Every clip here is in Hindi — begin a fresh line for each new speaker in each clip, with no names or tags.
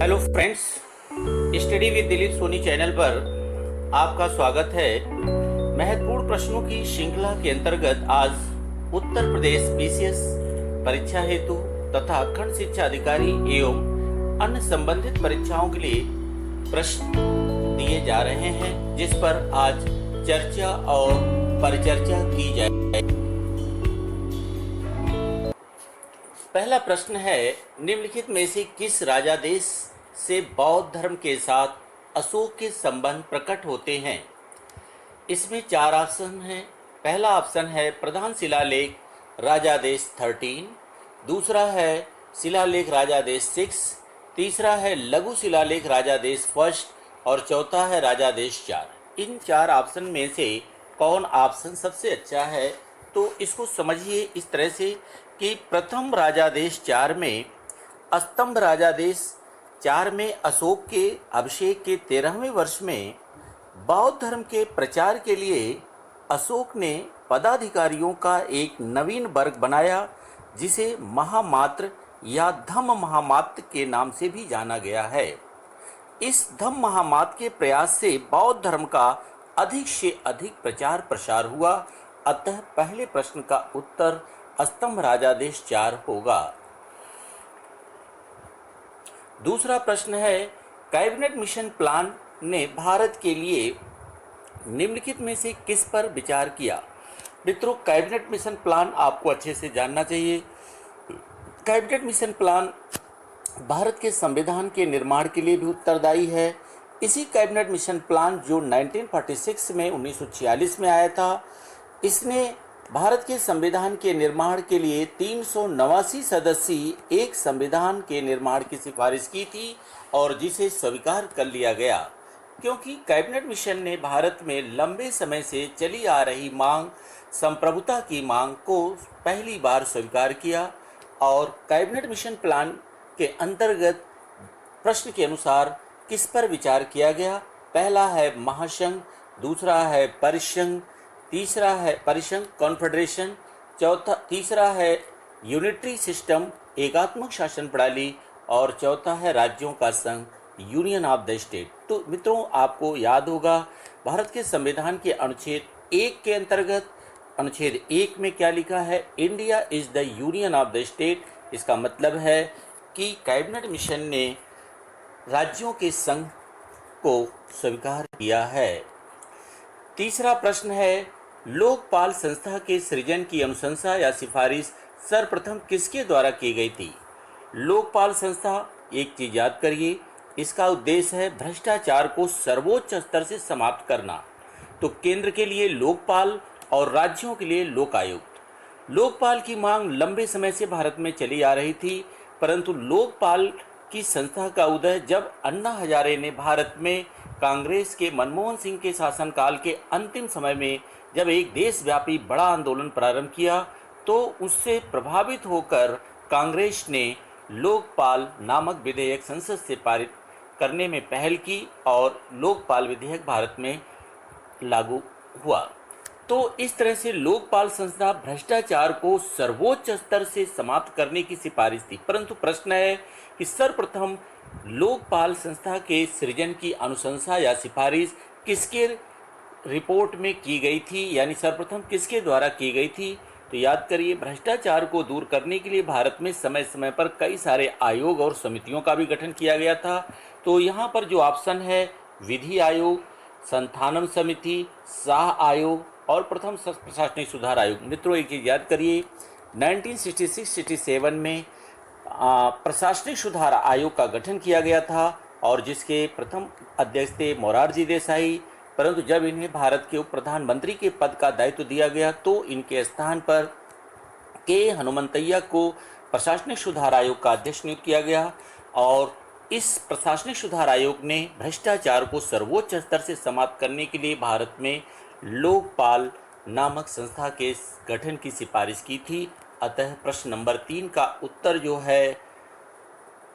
Hello friends, study with Dilip Soni channel पर आपका स्वागत है। महत्वपूर्ण प्रश्नों की श्रृंखला के अंतर्गत आज उत्तर प्रदेश बीसीएस परीक्षा हेतु तथा खंड शिक्षा अधिकारी एवं अन्य संबंधित परीक्षाओं के लिए प्रश्न दिए जा रहे हैं, जिस पर आज चर्चा और परिचर्चा की जाएगी। पहला प्रश्न है, निम्नलिखित में से किस राजादेश से बौद्ध धर्म के साथ अशोक के संबंध प्रकट होते हैं? इसमें 4 ऑप्शन हैं। पहला ऑप्शन है प्रधान शिलालेख राजादेश 13, दूसरा है शिलालेख राजादेश 6, तीसरा है लघु शिलालेख राजादेश 1 और चौथा है राजादेश 4। इन 4 ऑप्शन में से कौन ऑप्शन सबसे अच्छा है? तो इसको समझिए इस तरह से कि प्रथम राजादेश 4 में स्तंभ राजादेश 4 में अशोक के अभिषेक के 13वें वर्ष में बौद्ध धर्म के प्रचार के लिए अशोक ने पदाधिकारियों का एक नवीन वर्ग बनाया, जिसे महामात्र या धम्म महामात्र के नाम से भी जाना गया है। इस धम्म महामात्र के प्रयास से बौद्ध धर्म का अधिक से अधिक प्रचार प्रसार हुआ। अतः पहले प्रश्न का उत्तर स्तंभ राजादेश 4 होगा। दूसरा प्रश्न है, कैबिनेट मिशन प्लान ने भारत के लिए निम्नलिखित में से किस पर विचार किया? मित्रों, कैबिनेट मिशन प्लान आपको अच्छे से जानना चाहिए। कैबिनेट मिशन प्लान भारत के संविधान के निर्माण के लिए भी उत्तरदायी है। इसी कैबिनेट मिशन प्लान जो 1946 में 1946 में आया था, इसने भारत के संविधान के निर्माण के लिए 389 सदस्यीय एक संविधान के निर्माण की सिफारिश की थी और जिसे स्वीकार कर लिया गया, क्योंकि कैबिनेट मिशन ने भारत में लंबे समय से चली आ रही मांग संप्रभुता की मांग को पहली बार स्वीकार किया। और कैबिनेट मिशन प्लान के अंतर्गत प्रश्न के अनुसार किस पर विचार किया गया? पहला है महासंघ, दूसरा है परिसंघ, तीसरा है परिसंघ कॉन्फेडरेशन, तीसरा है यूनिटरी सिस्टम एकात्मक शासन प्रणाली और चौथा है राज्यों का संघ यूनियन ऑफ द स्टेट। तो मित्रों, आपको याद होगा भारत के संविधान के अनुच्छेद 1 के अंतर्गत अनुच्छेद 1 में क्या लिखा है? India is the union of the state. इसका मतलब है कि कैबिनेट मिशन ने राज्यों के संघ को स्वीकार किया है। तीसरा प्रश्न है, लोकपाल संस्था के सृजन की अनुशंसा या सिफारिश सर्वप्रथम किसके द्वारा की गई थी? लोकपाल संस्था, एक चीज याद करिए, इसका उद्देश्य है भ्रष्टाचार को सर्वोच्च स्तर से समाप्त करना। तो केंद्र के लिए लोकपाल और राज्यों के लिए लोकायुक्त। लोकपाल की मांग लंबे समय से भारत में चली आ रही थी, परंतु लोकपाल की संस्था का उदय जब अन्ना हजारे ने भारत में कांग्रेस के मनमोहन सिंह के शासनकाल के अंतिम समय में जब एक देशव्यापी बड़ा आंदोलन प्रारंभ किया, तो उससे प्रभावित होकर कांग्रेस ने लोकपाल नामक विधेयक संसद से पारित करने में पहल की और लोकपाल विधेयक भारत में लागू हुआ। तो इस तरह से लोकपाल संस्था भ्रष्टाचार को सर्वोच्च स्तर से समाप्त करने की सिफारिश थी। परंतु प्रश्न है कि सर्वप्रथम लोकपाल संस्था के सृजन की अनुशंसा या सिफारिश किसके रिपोर्ट में की गई थी, यानी सर्वप्रथम किसके द्वारा की गई थी? तो याद करिए, भ्रष्टाचार को दूर करने के लिए भारत में समय समय पर कई सारे आयोग और समितियों का भी गठन किया गया था। तो यहाँ पर जो ऑप्शन है, विधि आयोग, संथानम समिति, शाह आयोग और प्रथम प्रशासनिक सुधार आयोग। मित्रों, एक चीज़ याद करिए, 1966-67 में प्रशासनिक सुधार आयोग का गठन किया गया था और जिसके प्रथम अध्यक्ष थे मोरारजी देसाई। परंतु जब इन्हें भारत के उप प्रधानमंत्री के पद का दायित्व दिया गया, तो इनके स्थान पर के हनुमंतैया को प्रशासनिक सुधार आयोग का अध्यक्ष नियुक्त किया गया। और इस प्रशासनिक सुधार आयोग ने भ्रष्टाचार को सर्वोच्च स्तर से समाप्त करने के लिए भारत में लोकपाल नामक संस्था के गठन की सिफारिश की थी। अतः प्रश्न नंबर 3 का उत्तर जो है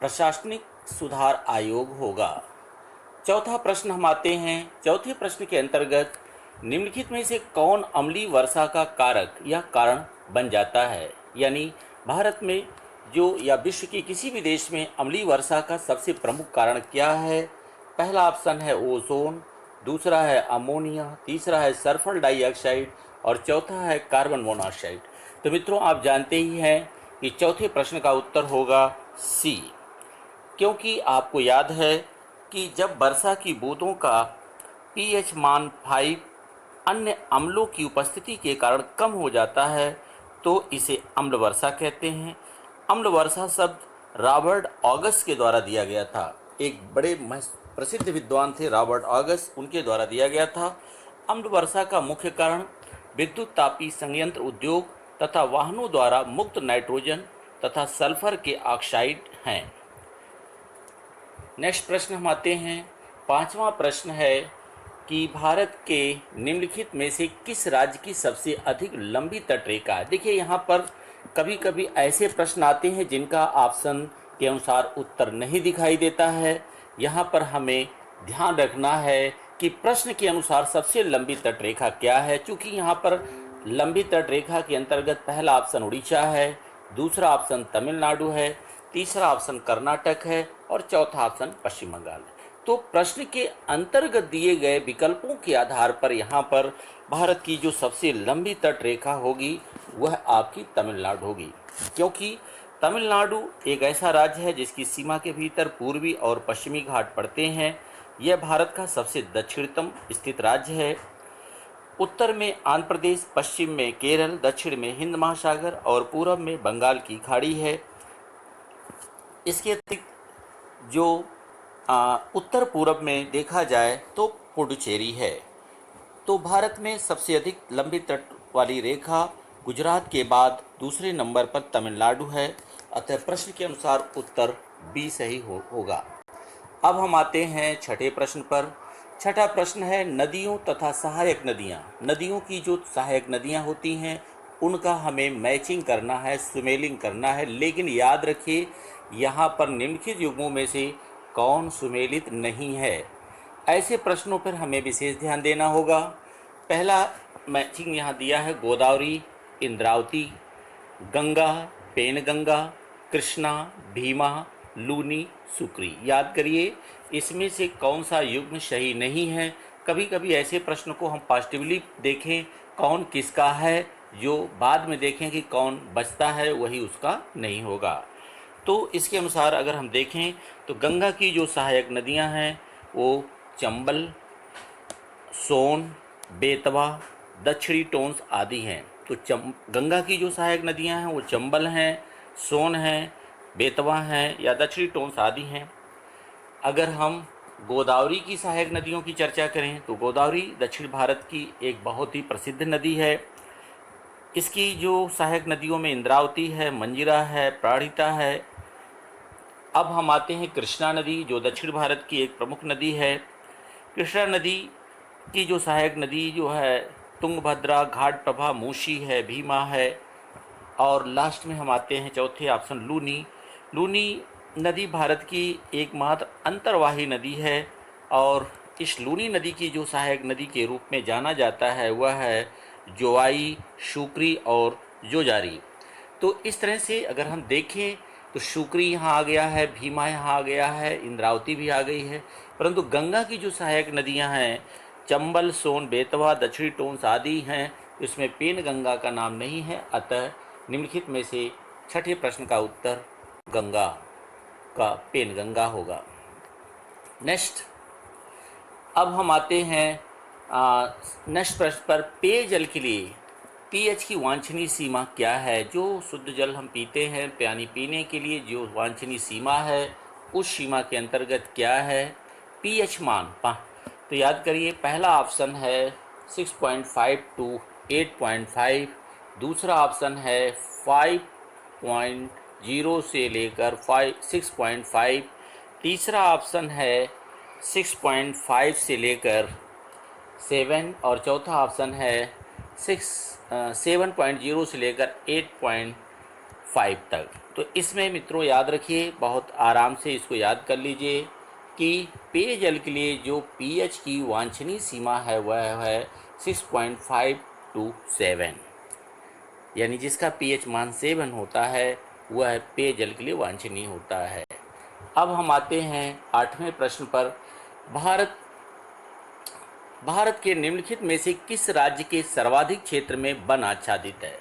प्रशासनिक सुधार आयोग होगा। चौथा प्रश्न हम आते हैं। चौथे प्रश्न के अंतर्गत निम्नलिखित में से कौन अम्लीय वर्षा का कारक या कारण बन जाता है? यानी भारत में जो या विश्व के किसी भी देश में अम्लीय वर्षा का सबसे प्रमुख कारण क्या है? पहला ऑप्शन है ओजोन, दूसरा है अमोनिया, तीसरा है सल्फर डाइऑक्साइड और चौथा है कार्बन मोनोऑक्साइड। तो मित्रों, आप जानते ही हैं कि चौथे प्रश्न का उत्तर होगा सी, क्योंकि आपको याद है कि जब वर्षा की बूंदों का पीएच मान 5 अन्य अम्लों की उपस्थिति के कारण कम हो जाता है तो इसे अम्ल वर्षा कहते हैं। अम्ल वर्षा शब्द रॉबर्ट ऑगस्ट के द्वारा दिया गया था। एक बड़े प्रसिद्ध विद्वान थे रॉबर्ट ऑगस्ट, उनके द्वारा दिया गया था। अम्ल वर्षा का मुख्य कारण विद्युत तापीय संयंत्र उद्योग तथा वाहनों द्वारा मुक्त नाइट्रोजन तथा सल्फर के ऑक्साइड हैं। नेक्स्ट प्रश्न हम आते हैं। पांचवा प्रश्न है कि भारत के निम्नलिखित में से किस राज्य की सबसे अधिक लंबी तटरेखा है? देखिए, यहाँ पर कभी कभी ऐसे प्रश्न आते हैं जिनका ऑप्शन के अनुसार उत्तर नहीं दिखाई देता है। यहाँ पर हमें ध्यान रखना है कि प्रश्न के अनुसार सबसे लंबी तटरेखा क्या है। चूँकि यहाँ पर लंबी तटरेखा के अंतर्गत पहला ऑप्शन उड़ीसा है, दूसरा ऑप्शन तमिलनाडु है, तीसरा ऑप्शन कर्नाटक है और चौथा ऑप्शन पश्चिम बंगाल है। तो प्रश्न के अंतर्गत दिए गए विकल्पों के आधार पर यहाँ पर भारत की जो सबसे लंबी तटरेखा होगी वह आपकी तमिलनाडु होगी, क्योंकि तमिलनाडु एक ऐसा राज्य है जिसकी सीमा के भीतर पूर्वी और पश्चिमी घाट पड़ते हैं। यह भारत का सबसे दक्षिणतम स्थित राज्य है। उत्तर में आंध्र प्रदेश, पश्चिम में केरल, दक्षिण में हिंद महासागर और पूर्व में बंगाल की खाड़ी है। इसके अतिरिक्त जो उत्तर पूर्व में देखा जाए तो पुडुचेरी है। तो भारत में सबसे अधिक लंबी तट वाली रेखा गुजरात के बाद दूसरे नंबर पर तमिलनाडु है। अतः प्रश्न के अनुसार उत्तर बी सही होगा। अब हम आते हैं छठे प्रश्न पर। छठा प्रश्न है नदियों तथा सहायक नदियाँ। नदियों की जो सहायक नदियाँ होती हैं उनका हमें मैचिंग करना है, सुमेलिंग करना है। लेकिन याद रखिए, यहाँ पर निम्नलिखित युग्मों में से कौन सुमेलित नहीं है? ऐसे प्रश्नों पर हमें विशेष ध्यान देना होगा। पहला मैचिंग यहाँ दिया है गोदावरी, इंद्रावती, गंगा, पेनगंगा, कृष्णा, भीमा, लूनी, सुक्री। याद करिए, इसमें से कौन सा युग्म सही नहीं है। कभी कभी ऐसे प्रश्न को हम पॉजिटिवली देखें कौन किसका है, जो बाद में देखें कि कौन बचता है वही उसका नहीं होगा। तो इसके अनुसार अगर हम देखें तो गंगा की जो सहायक नदियां हैं वो चंबल, सोन, बेतवा, दक्षिणी टोंस आदि हैं। तो गंगा की जो सहायक नदियां हैं वो चंबल हैं, सोन हैं, बेतवा हैं या दक्षिणी टोंस आदि हैं। अगर हम गोदावरी की सहायक नदियों की चर्चा करें तो गोदावरी दक्षिण भारत की एक बहुत ही प्रसिद्ध नदी है। इसकी जो सहायक नदियों में इंद्रावती है, मंजिरा है, प्राणहिता है। अब हम आते हैं कृष्णा नदी, जो दक्षिण भारत की एक प्रमुख नदी है। कृष्णा नदी की जो सहायक नदी जो है तुंगभद्रा, घाटप्रभा, मूसी है, भीमा है। और लास्ट में हम आते हैं चौथे ऑप्शन लूनी। लूनी नदी भारत की एकमात्र अंतर्वाही नदी है और इस लूनी नदी की जो सहायक नदी के रूप में जाना जाता है वह है जोवाई, शुक्री और जोजारी। तो इस तरह से अगर हम देखें तो शुक्री यहाँ आ गया है, भीमा यहाँ आ गया है, इंद्रावती भी आ गई है। परंतु गंगा की जो सहायक नदियाँ हैं चंबल, सोन, बेतवा, दक्षिणी टोंस आदि हैं, इसमें पेन गंगा का नाम नहीं है। अतः निम्नलिखित में से छठे प्रश्न का उत्तर गंगा का पेन गंगा होगा। नेक्स्ट, अब हम आते हैं नेक्स्ट प्रश्न पर। पेयजल के लिए पीएच की वांछनीय सीमा क्या है? जो शुद्ध जल हम पीते हैं पानी पीने के लिए जो वांछनीय सीमा है उस सीमा के अंतर्गत क्या है पीएच मान? तो याद करिए, पहला ऑप्शन है 6.5 टू 8.5, दूसरा ऑप्शन है 5.0 से लेकर 6.5, तीसरा ऑप्शन है 6.5 से लेकर 7 और चौथा ऑप्शन है 7.0 से लेकर 8.5 तक। तो इसमें मित्रों याद रखिए, बहुत आराम से इसको याद कर लीजिए कि पेयजल के लिए जो पीएच की वांछनीय सीमा है वह है 6.5 टू 7, यानी जिसका पीएच मान 7 होता है वह पेयजल के लिए वांछनीय होता है। अब हम आते हैं 8वें प्रश्न पर। भारत भारत के निम्नलिखित में से किस राज्य के सर्वाधिक क्षेत्र में वन आच्छादित है?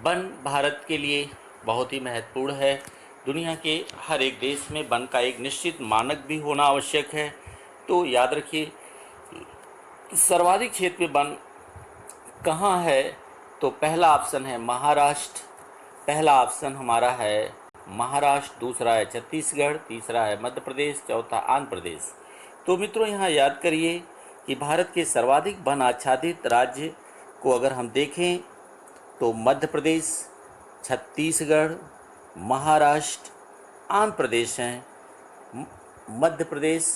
वन भारत के लिए बहुत ही महत्वपूर्ण है। दुनिया के हर एक देश में वन का एक निश्चित मानक भी होना आवश्यक है। तो याद रखिए, सर्वाधिक क्षेत्र में वन कहाँ है? तो पहला ऑप्शन है महाराष्ट्र। पहला ऑप्शन हमारा है महाराष्ट्र, दूसरा है छत्तीसगढ़, तीसरा है मध्य प्रदेश, चौथा आंध्र प्रदेश। तो मित्रों यहाँ याद करिए कि भारत के सर्वाधिक वन आच्छादित राज्य को अगर हम देखें तो मध्य प्रदेश, छत्तीसगढ़, महाराष्ट्र, आंध्र प्रदेश हैं। मध्य प्रदेश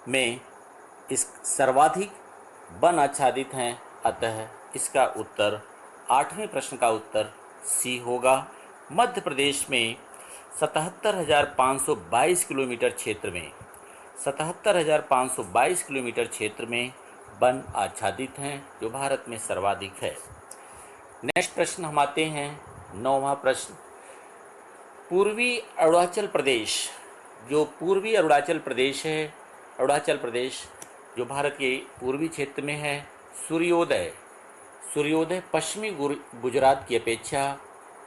में इस सर्वाधिक वन आच्छादित हैं, अतः इसका उत्तर 8वें प्रश्न का उत्तर सी होगा। मध्य प्रदेश में 77,522 किलोमीटर क्षेत्र में 77,522 किलोमीटर क्षेत्र में वन आच्छादित हैं, जो भारत में सर्वाधिक है। नेक्स्ट प्रश्न हम आते हैं 9वां प्रश्न। पूर्वी अरुणाचल प्रदेश, जो पूर्वी अरुणाचल प्रदेश है, अरुणाचल प्रदेश जो भारत के पूर्वी क्षेत्र में है, सूर्योदय पश्चिमी गुजरात की अपेक्षा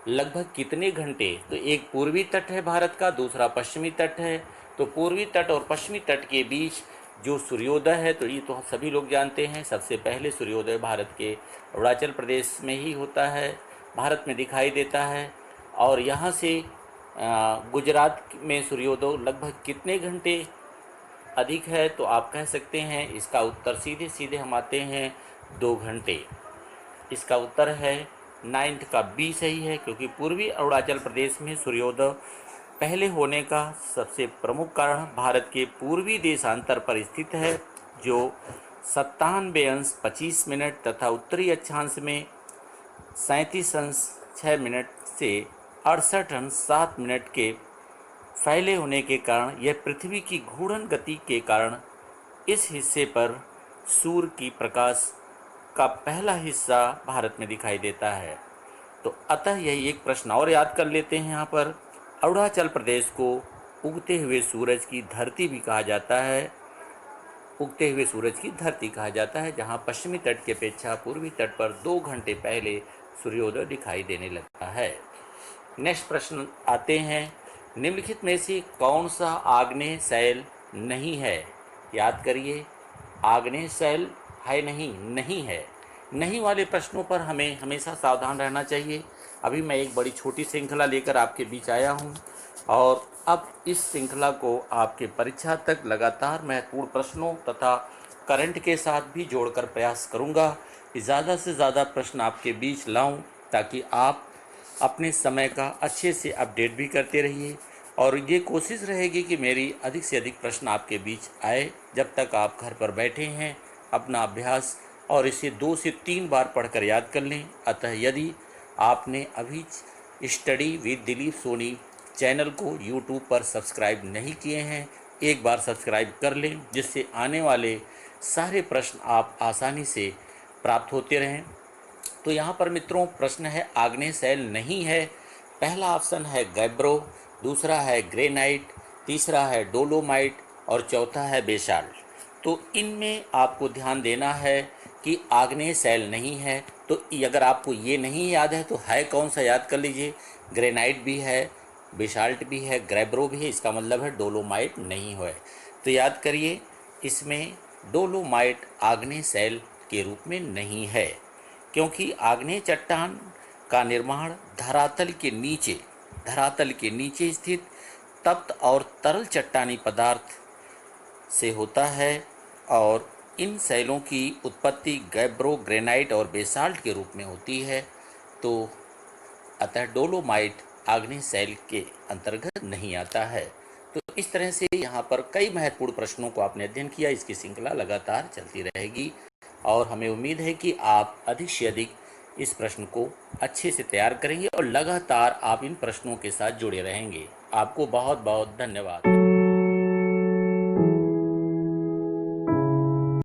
लगभग कितने घंटे? तो एक पूर्वी तट है भारत का, दूसरा पश्चिमी तट है। तो पूर्वी तट और पश्चिमी तट के बीच जो सूर्योदय है, तो ये तो सभी लोग जानते हैं, सबसे पहले सूर्योदय भारत के अरुणाचल प्रदेश में ही होता है, भारत में दिखाई देता है। और यहाँ से गुजरात में सूर्योदय लगभग कितने घंटे अधिक है? तो आप कह सकते हैं इसका उत्तर सीधे सीधे हम आते हैं 2 घंटे। इसका उत्तर है 9th का बी सही है, क्योंकि पूर्वी अरुणाचल प्रदेश में सूर्योदय पहले होने का सबसे प्रमुख कारण भारत के पूर्वी देशांतर पर स्थित है, जो 97°25' तथा उत्तरी अक्षांश में 37°6' से 68°7' के फैले होने के कारण यह पृथ्वी की घूर्णन गति के कारण इस हिस्से पर सूर्य की प्रकाश का पहला हिस्सा भारत में दिखाई देता है। तो अतः यही एक प्रश्न और याद कर लेते हैं। यहाँ पर अरुणाचल प्रदेश को उगते हुए सूरज की धरती भी कहा जाता है, उगते हुए सूरज की धरती कहा जाता है, जहाँ पश्चिमी तट की अपेक्षा पूर्वी तट पर 2 घंटे पहले सूर्योदय दिखाई देने लगता है। नेक्स्ट प्रश्न आते हैं, निम्नलिखित में से कौन सा आग्नेय शैल नहीं है? याद करिए, आग्नेय शैल है नहीं है। नहीं वाले प्रश्नों पर हमें हमेशा सावधान रहना चाहिए। अभी मैं एक बड़ी छोटी श्रृंखला लेकर आपके बीच आया हूं, और अब इस श्रृंखला को आपके परीक्षा तक लगातार महत्वपूर्ण प्रश्नों तथा करंट के साथ भी जोड़कर प्रयास करूंगा कि ज़्यादा से ज़्यादा प्रश्न आपके बीच लाऊं, ताकि आप अपने समय का अच्छे से अपडेट भी करते रहिए। और ये कोशिश रहेगी कि मेरी अधिक से अधिक प्रश्न आपके बीच आए। जब तक आप घर पर बैठे हैं, अपना अभ्यास और इसे 2 से 3 बार पढ़कर याद कर लें। अतः यदि आपने अभी study with Dilip Soni channel को यूट्यूब पर सब्सक्राइब नहीं किए हैं, एक बार सब्सक्राइब कर लें, जिससे आने वाले सारे प्रश्न आप आसानी से प्राप्त होते रहें। तो यहाँ पर मित्रों प्रश्न है आग्नेय शैल नहीं है। पहला ऑप्शन है गैब्रो, दूसरा है ग्रेनाइट, तीसरा है डोलोमाइट और चौथा है बेसाल्ट। तो इनमें आपको ध्यान देना है कि आग्नेय शैल नहीं है। तो अगर आपको ये नहीं याद है तो है कौन सा, याद कर लीजिए। ग्रेनाइट भी है, बेसाल्ट भी है, गैब्रो भी है, इसका मतलब है डोलोमाइट नहीं है। तो याद करिए, इसमें डोलोमाइट आग्नेय शैल के रूप में नहीं है, क्योंकि आग्नेय चट्टान का निर्माण धरातल के नीचे स्थित तप्त और तरल चट्टानी पदार्थ से होता है, और इन शैलों की उत्पत्ति गैब्रो, ग्रेनाइट और बेसाल्ट के रूप में होती है। तो अतः डोलोमाइट आग्नेय शैल के अंतर्गत नहीं आता है। तो इस तरह से यहाँ पर कई महत्वपूर्ण प्रश्नों को आपने अध्ययन किया। इसकी श्रृंखला लगातार चलती रहेगी, और हमें उम्मीद है कि आप अधिक से अधिक इस प्रश्न को अच्छे से तैयार करेंगे और लगातार आप इन प्रश्नों के साथ जुड़े रहेंगे। आपको बहुत बहुत धन्यवाद।